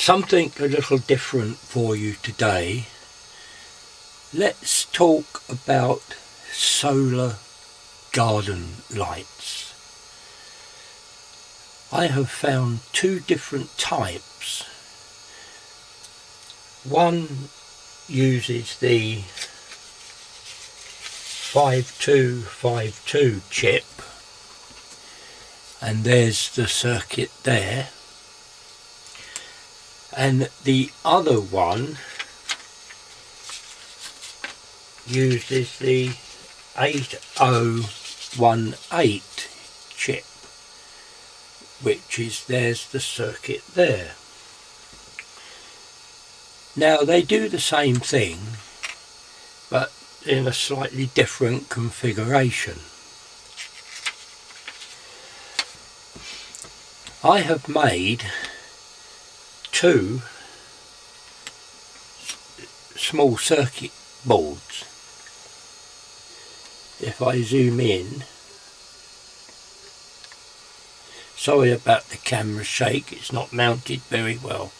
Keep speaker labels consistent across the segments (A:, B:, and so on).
A: Something a little different for you today. Let's talk about solar garden lights. I have found two different types. One uses the 5252 chip, and there's the circuit there, and the other one uses the 8018 chip, which is, there's the circuit there. Now they do the same thing, but in a slightly different configuration. I have made two small circuit boards. If I zoom in, sorry about the camera shake, it's not mounted very well.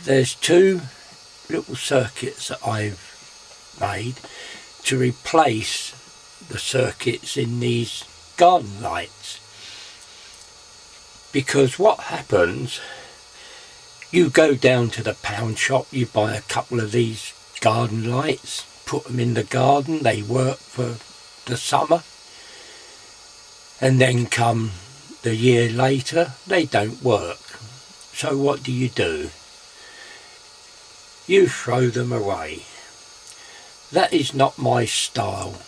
A: There's two little circuits that I've made to replace the circuits in these garden lights, because what happens, you go down to the pound shop, you buy a couple of these garden lights, put them in the garden, they work for the summer, and then come the year later they don't work. So what do? You throw them away. That is not my style.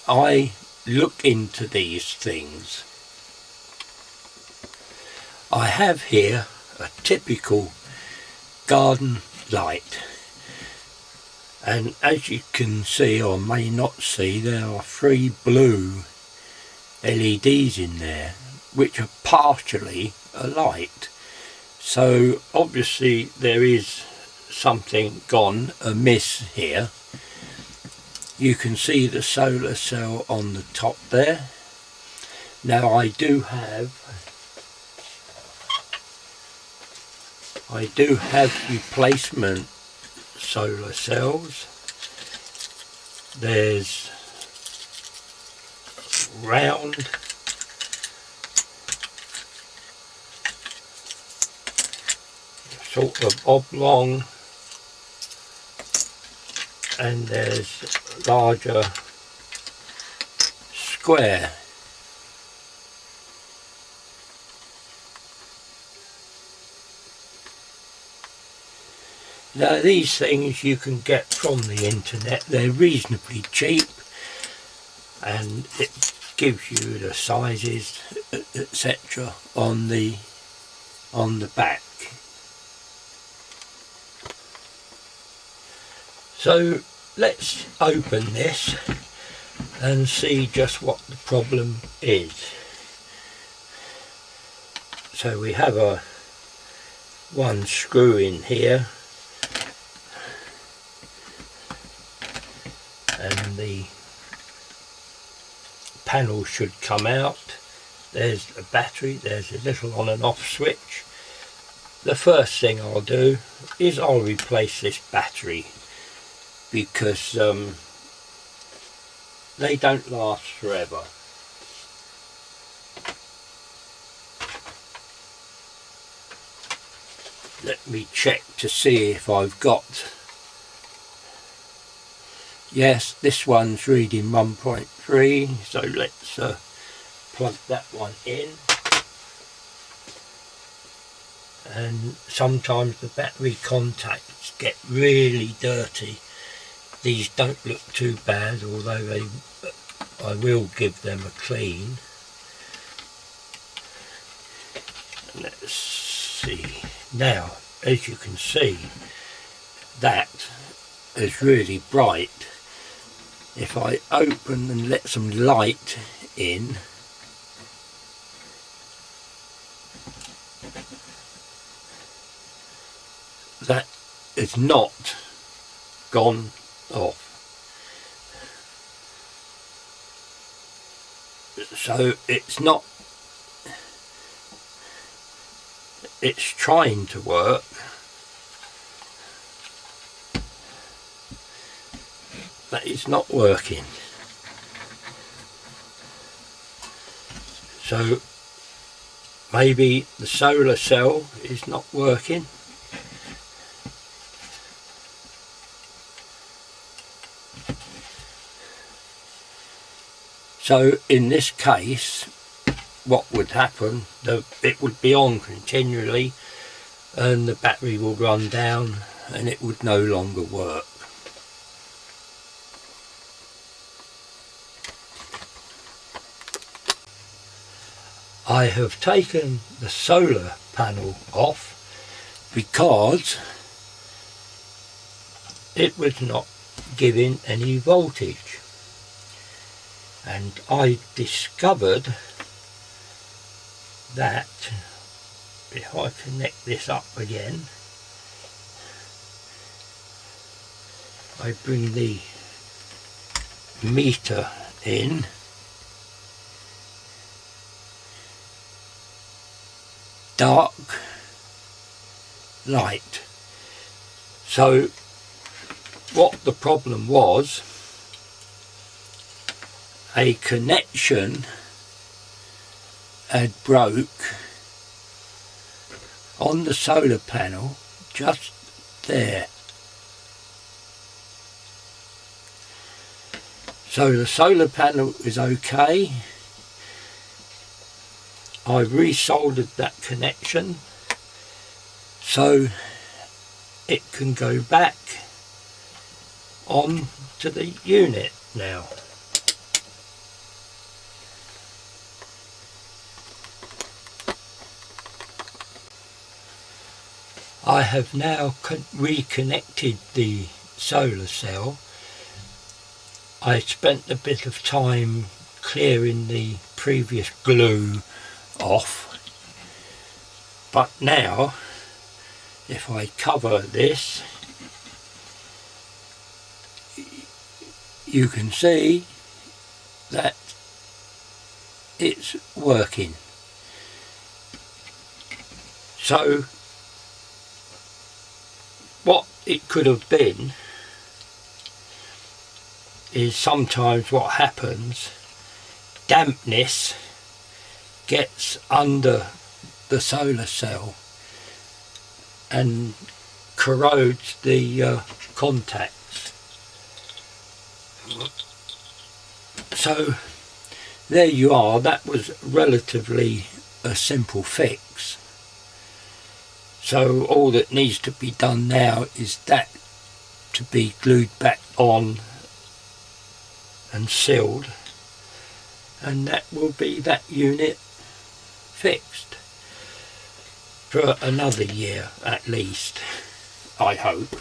A: I look into these things. I have here a typical garden light, and as you can see, or may not see, there are three blue LEDs in there which are partially a light. So obviously there is something gone amiss here. You can see the solar cell on the top there. Now I do have replacement solar cells. There's round sort of oblong, and there's larger square. Now these things you can get from the internet, they're reasonably cheap, and it gives you the sizes, etc. on the back. So let's open this and see just what the problem is. So we have one screw in here, and the panel should come out. There's a battery, there's a little on and off switch. The first thing I'll do is I'll replace this battery, because they don't last forever. Let me check to see if I've got, yes, this one's reading 1.3, so let's plug that one in. And sometimes the battery contacts get really dirty. These don't look too bad, although I will give them a clean. Let's see. Now, as you can see, that is really bright. If I open and let some light in, that is not gone off. So it's trying to work, that it's not working. So maybe the solar cell is not working. So in this case, what would happen, it would be on continually and the battery would run down and it would no longer work. I have taken the solar panel off because it was not giving any voltage, and I discovered that if I connect this up again, I bring the meter in, dark, light. So what the problem was, a connection had broke on the solar panel just there. So the solar panel is okay. I resoldered that connection so it can go back on to the unit now. I have now reconnected the solar cell. I spent a bit of time clearing the previous glue off, but now if I cover this, you can see that it's working. So what it could have been is sometimes what happens, dampness gets under the solar cell and corrodes the contacts. So there you are. That was relatively a simple fix. So all that needs to be done now is that to be glued back on and sealed, and that will be that unit fixed for another year at least, I hope.